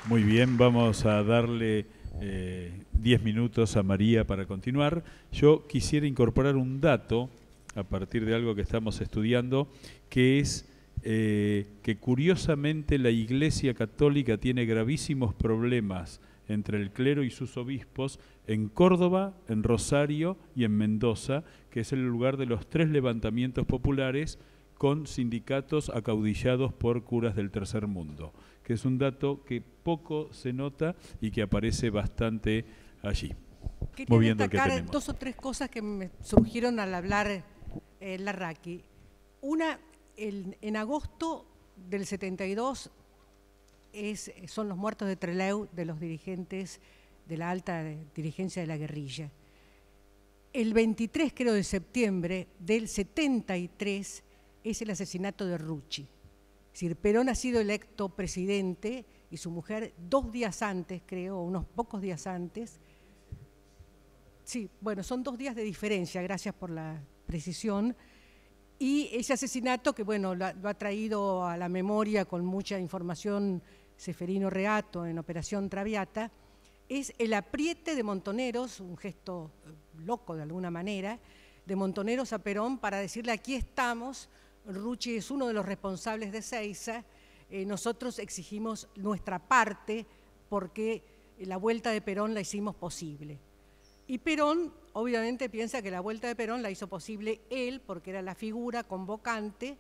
Muy bien, vamos a darle 10 minutos a María para continuar. Yo quisiera incorporar un dato a partir de algo que estamos estudiando, que es que curiosamente la Iglesia Católica tiene gravísimos problemas entre el clero y sus obispos en Córdoba, en Rosario y en Mendoza, que es el lugar de los 3 levantamientos populares con sindicatos acaudillados por curas del tercer mundo, que es un dato que poco se nota y que aparece bastante allí. Quería destacar 2 o 3 cosas que me surgieron al hablar Larraqui. Una, en agosto del 72 son los muertos de Trelew, de los dirigentes de la alta dirigencia de la guerrilla. El 23, creo, de septiembre del 73 es el asesinato de Rucci. Es decir, Perón ha sido electo presidente y su mujer 2 días antes, creo, unos pocos días antes. Sí, bueno, son 2 días de diferencia, gracias por la precisión. Y ese asesinato que, bueno, lo ha traído a la memoria con mucha información Ceferino Reato en Operación Traviata, es el apriete de Montoneros, un gesto loco de alguna manera, de Montoneros a Perón para decirle aquí estamos, Rucci es uno de los responsables de Seiza, nosotros exigimos nuestra parte porque la vuelta de Perón la hicimos posible. Y Perón obviamente piensa que la vuelta de Perón la hizo posible él porque era la figura convocante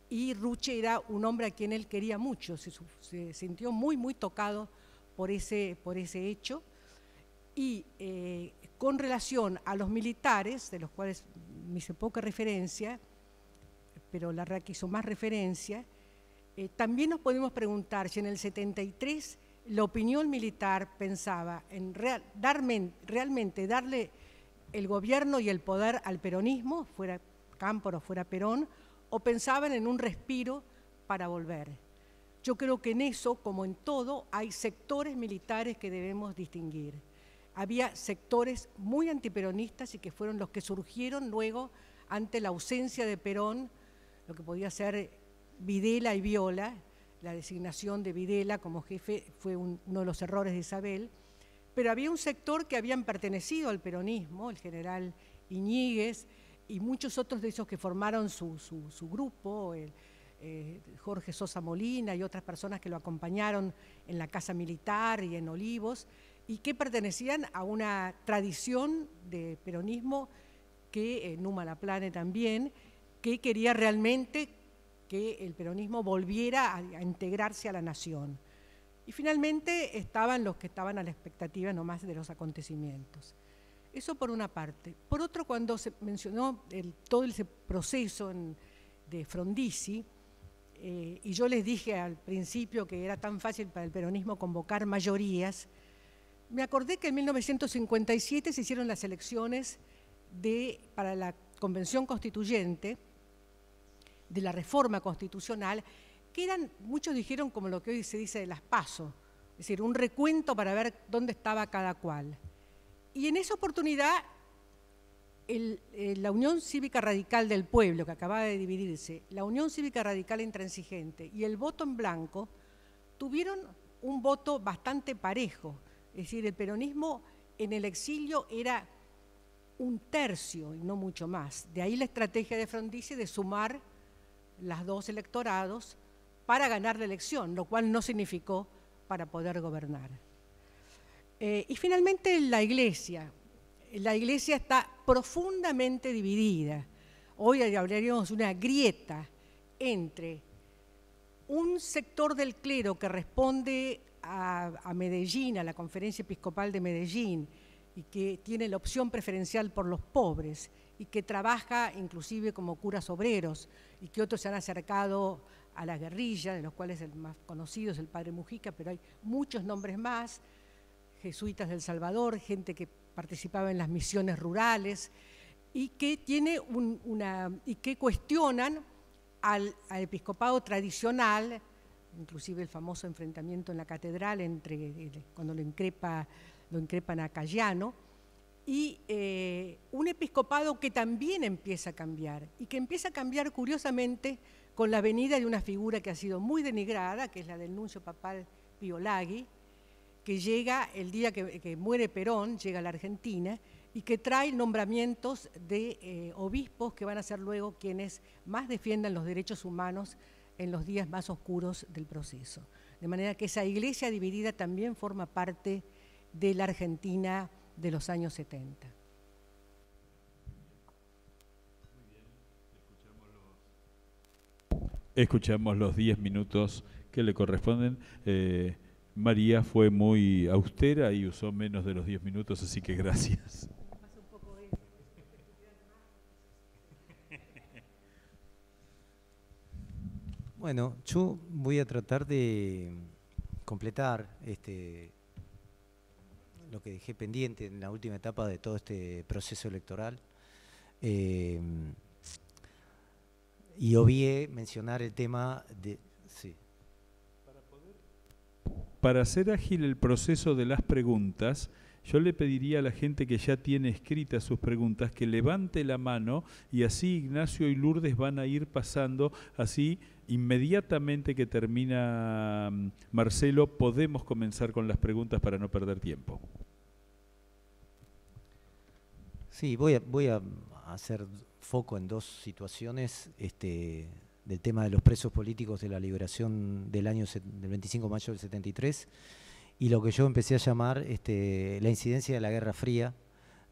y Rucci era un hombre a quien él quería mucho, se sintió muy, muy tocado por ese hecho. Y con relación a los militares, de los cuales me hice poca referencia, pero Larraqui hizo más referencia, también nos podemos preguntar si en el 73 la opinión militar pensaba en realmente darle el gobierno y el poder al peronismo, fuera Cámpora o fuera Perón, o pensaban en un respiro para volver. Yo creo que en eso, como en todo, hay sectores militares que debemos distinguir. Había sectores muy antiperonistas y que fueron los que surgieron luego ante la ausencia de Perón, lo que podía ser Videla y Viola. La designación de Videla como jefe fue uno de los errores de Isabel, pero había un sector que habían pertenecido al peronismo, el general Iñiguez y muchos otros de esos que formaron su grupo, Jorge Sosa Molina y otras personas que lo acompañaron en la Casa Militar y en Olivos, y que pertenecían a una tradición de peronismo que Numa Laplane también, que quería realmente que el peronismo volviera a integrarse a la nación. Y finalmente estaban los que estaban a la expectativa nomás de los acontecimientos. Eso por una parte. Por otro, cuando se mencionó todo ese proceso de Frondizi, y yo les dije al principio que era tan fácil para el peronismo convocar mayorías, me acordé que en 1957 se hicieron las elecciones para la Convención Constituyente, de la reforma constitucional, que muchos dijeron como lo que hoy se dice de las PASO, es decir, un recuento para ver dónde estaba cada cual. Y en esa oportunidad, la Unión Cívica Radical del Pueblo, que acababa de dividirse, la Unión Cívica Radical Intransigente y el voto en blanco, tuvieron un voto bastante parejo. Es decir, el peronismo en el exilio era 1/3 y no mucho más. De ahí la estrategia de Frondizi de sumar las 2 electorados para ganar la elección, lo cual no significó para poder gobernar. Y finalmente la Iglesia está profundamente dividida. Hoy hablaríamos de una grieta entre un sector del clero que responde a Medellín, a la Conferencia Episcopal de Medellín, y que tiene la opción preferencial por los pobres, y que trabaja inclusive como curas obreros, y que otros se han acercado a la guerrilla, de los cuales el más conocido es el padre Mujica, pero hay muchos nombres más, jesuitas del Salvador, gente que participaba en las misiones rurales, y que y que cuestionan al episcopado tradicional, inclusive el famoso enfrentamiento en la catedral cuando lo increpan a Cayano, y un episcopado que también empieza a cambiar, y que empieza a cambiar curiosamente con la venida de una figura que ha sido muy denigrada, que es la del nuncio papal Pío Laghi, que llega el día que muere Perón, llega a la Argentina, y que trae nombramientos de obispos que van a ser luego quienes más defiendan los derechos humanos en los días más oscuros del proceso. De manera que esa iglesia dividida también forma parte de la Argentina de los años 70. Escuchamos los 10 minutos que le corresponden. María fue muy austera y usó menos de los 10 minutos, así que gracias. Bueno, yo voy a tratar de completar lo que dejé pendiente en la última etapa de todo este proceso electoral. Y obvié mencionar el tema de... Sí. Para hacer ágil el proceso de las preguntas, yo le pediría a la gente que ya tiene escritas sus preguntas que levante la mano y así Ignacio y Lourdes van a ir pasando, así inmediatamente que termina Marcelo podemos comenzar con las preguntas para no perder tiempo. Sí, voy a hacer foco en dos situaciones del tema de los presos políticos de la liberación del 25 de mayo del 73 y lo que yo empecé a llamar la incidencia de la Guerra Fría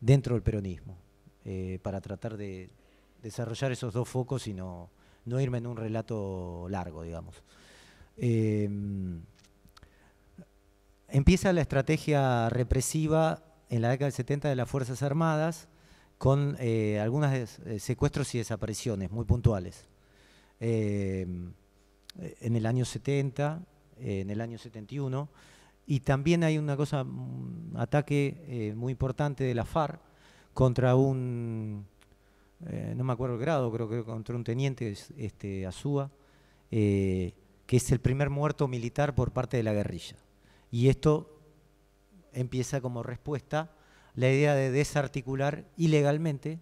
dentro del peronismo, para tratar de desarrollar esos dos focos y no irme en un relato largo, digamos. Empieza la estrategia represiva en la década del 70 de las Fuerzas Armadas con algunos secuestros y desapariciones muy puntuales. En el año 70, en el año 71, y también hay un ataque muy importante de la FARC contra un, no me acuerdo el grado, creo que contra un teniente, Azúa, que es el primer muerto militar por parte de la guerrilla. Y esto empieza como respuesta la idea de desarticular ilegalmente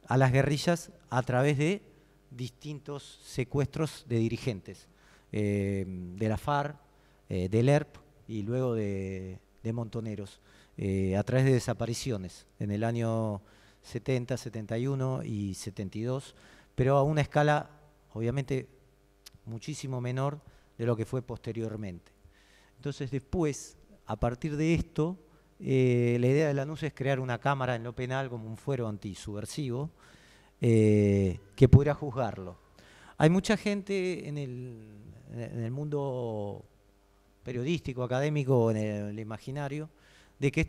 a las guerrillas a través de distintos secuestros de dirigentes, de la FARC, del ERP y luego de montoneros, a través de desapariciones en el año 70, 71 y 72, pero a una escala obviamente muchísimo menor de lo que fue posteriormente. Entonces después, a partir de esto, la idea de Lanús es crear una cámara en lo penal como un fuero antisubversivo que pudiera juzgarlo. Hay mucha gente en el mundo periodístico, académico, en el imaginario, de que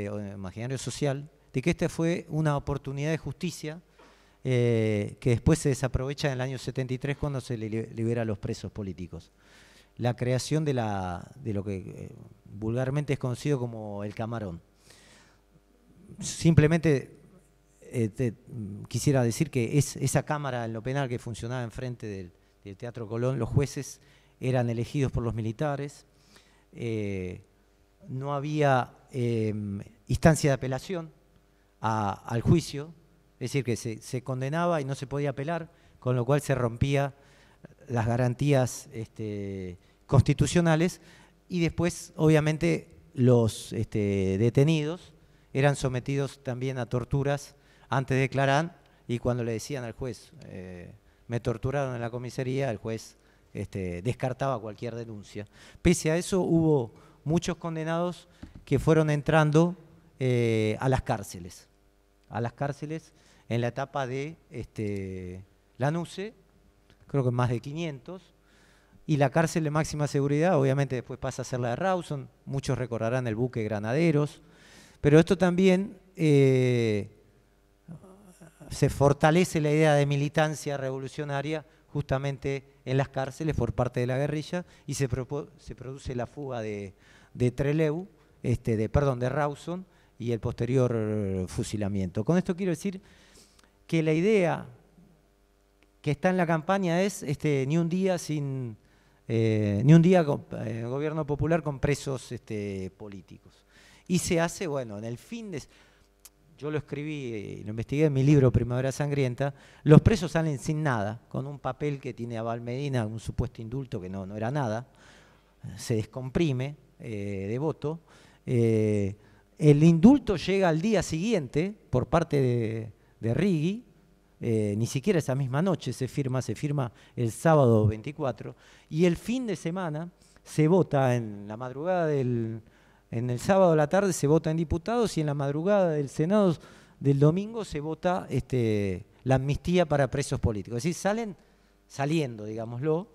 o en el imaginario social, de que esta fue una oportunidad de justicia que después se desaprovecha en el año 73 cuando se libera a los presos políticos. La creación de lo que vulgarmente es conocido como el camarón. Simplemente quisiera decir que esa cámara en lo penal que funcionaba enfrente del Teatro Colón, los jueces eran elegidos por los militares, no había instancia de apelación al juicio, es decir, que se condenaba y no se podía apelar, con lo cual se rompía las garantías constitucionales, y después obviamente los detenidos eran sometidos también a torturas antes de declarar, y cuando le decían al juez me torturaron en la comisaría, el juez descartaba cualquier denuncia. Pese a eso hubo muchos condenados que fueron entrando a las cárceles en la etapa de Lanuse, creo que más de 500, y la cárcel de máxima seguridad obviamente después pasa a ser la de Rawson, muchos recordarán el buque Granaderos, pero esto también se fortalece la idea de militancia revolucionaria justamente en las cárceles por parte de la guerrilla, y se produce la fuga de Trelew, de Rawson, y el posterior fusilamiento. Con esto quiero decir que la idea que está en la campaña es ni un día gobierno popular con presos políticos. Y se hace, bueno, en el fin de... Yo lo escribí, lo investigué en mi libro Primavera Sangrienta, los presos salen sin nada, con un papel que tiene Abal Medina, un supuesto indulto que no era nada, se descomprime, de voto. El indulto llega al día siguiente por parte de Righi, ni siquiera esa misma noche se firma el sábado 24, y el fin de semana se vota en la madrugada en el sábado a la tarde se vota en diputados, y en la madrugada del Senado del domingo se vota la amnistía para presos políticos. Es decir, saliendo, digámoslo,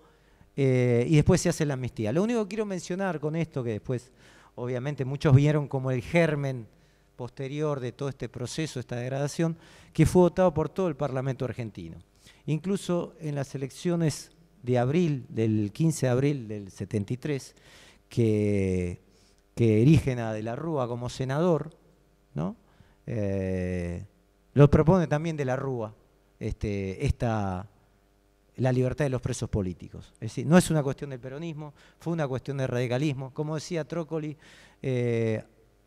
y después se hace la amnistía. Lo único que quiero mencionar con esto, que después obviamente muchos vieron como el germen posterior de todo este proceso, esta degradación, que fue votado por todo el Parlamento argentino. Incluso en las elecciones de abril, del 15 de abril del 73, que erigen a De la Rúa como senador, ¿no? Lo propone también De la Rúa, la libertad de los presos políticos. Es decir, no es una cuestión del peronismo, fue una cuestión de radicalismo. Como decía Trócoli,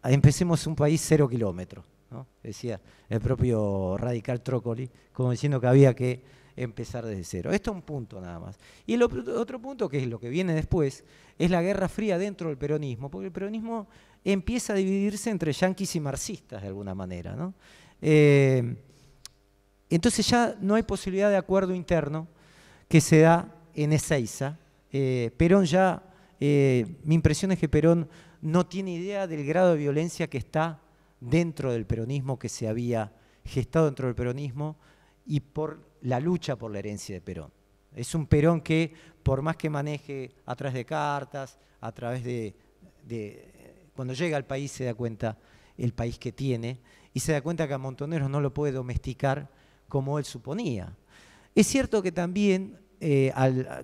empecemos un país 0 kilómetros, ¿no? Decía el propio radical Trócoli, como diciendo que había que empezar desde cero. Esto es un punto nada más. Y el otro punto, que es lo que viene después, es la Guerra Fría dentro del peronismo, porque el peronismo empieza a dividirse entre yanquis y marxistas de alguna manera, ¿no? Entonces ya no hay posibilidad de acuerdo interno que se da en Ezeiza. Perón ya, mi impresión es que Perón no tiene idea del grado de violencia que está dentro del peronismo, que se había gestado dentro del peronismo, y por la lucha por la herencia de Perón. Es un Perón que, por más que maneje a través de cartas, a través cuando llega al país se da cuenta el país que tiene, y se da cuenta que a Montoneros no lo puede domesticar como él suponía. Es cierto que también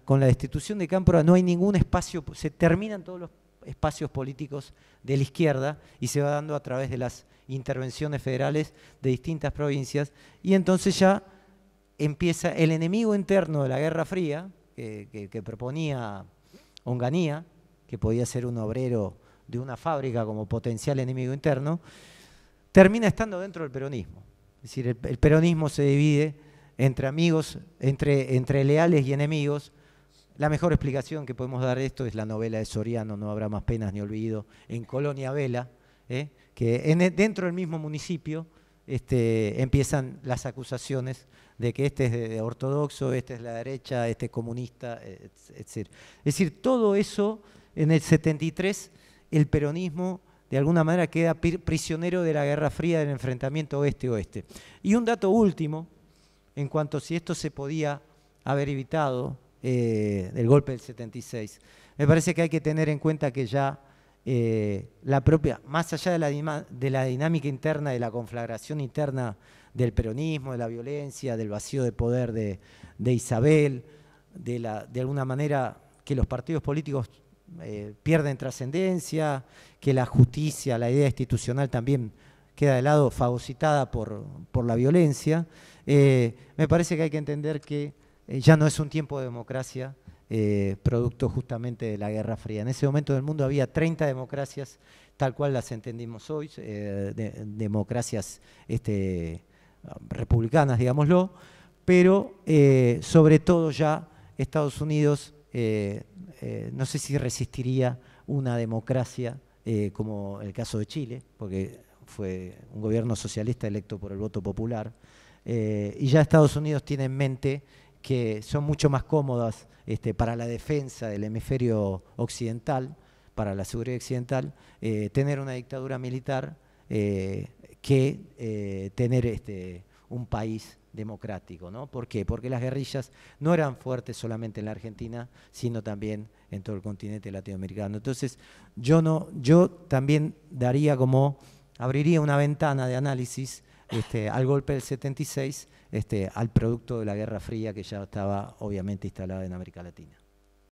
con la destitución de Cámpora no hay ningún espacio, se terminan todos los espacios políticos de la izquierda y se va dando a través de las intervenciones federales de distintas provincias, y entonces ya empieza el enemigo interno de la Guerra Fría que proponía Onganía, que podía ser un obrero de una fábrica como potencial enemigo interno, termina estando dentro del peronismo. Es decir, el peronismo se divide entre amigos, entre leales y enemigos. La mejor explicación que podemos dar de esto es la novela de Soriano, No habrá más penas ni olvido, en Colonia Vela, que dentro del mismo municipio empiezan las acusaciones de que este es de ortodoxo, este es la derecha, este es comunista, etc. Es decir, todo eso en el 73, el peronismo de alguna manera queda prisionero de la Guerra Fría, del enfrentamiento oeste-oeste. Y un dato último, en cuanto a si esto se podía haber evitado, del golpe del 76. Me parece que hay que tener en cuenta que ya la propia, más allá de la dinámica interna, de la conflagración interna del peronismo, de la violencia, del vacío de poder de Isabel, de alguna manera que los partidos políticos pierden trascendencia, que la justicia, la idea institucional también queda de lado, fagocitada por la violencia. Me parece que hay que entender que ya no es un tiempo de democracia, producto justamente de la Guerra Fría. En ese momento del mundo había 30 democracias, tal cual las entendimos hoy, democracias republicanas, digámoslo, pero sobre todo ya Estados Unidos, no sé si resistiría una democracia como el caso de Chile, porque fue un gobierno socialista electo por el voto popular, y ya Estados Unidos tiene en mente que son mucho más cómodas para la defensa del hemisferio occidental, para la seguridad occidental, tener una dictadura militar que tener un país democrático, ¿no? ¿Por qué? Porque las guerrillas no eran fuertes solamente en la Argentina, sino también en todo el continente latinoamericano. Entonces, yo también abriría una ventana de análisis al golpe del 76, al producto de la Guerra Fría que ya estaba obviamente instalada en América Latina.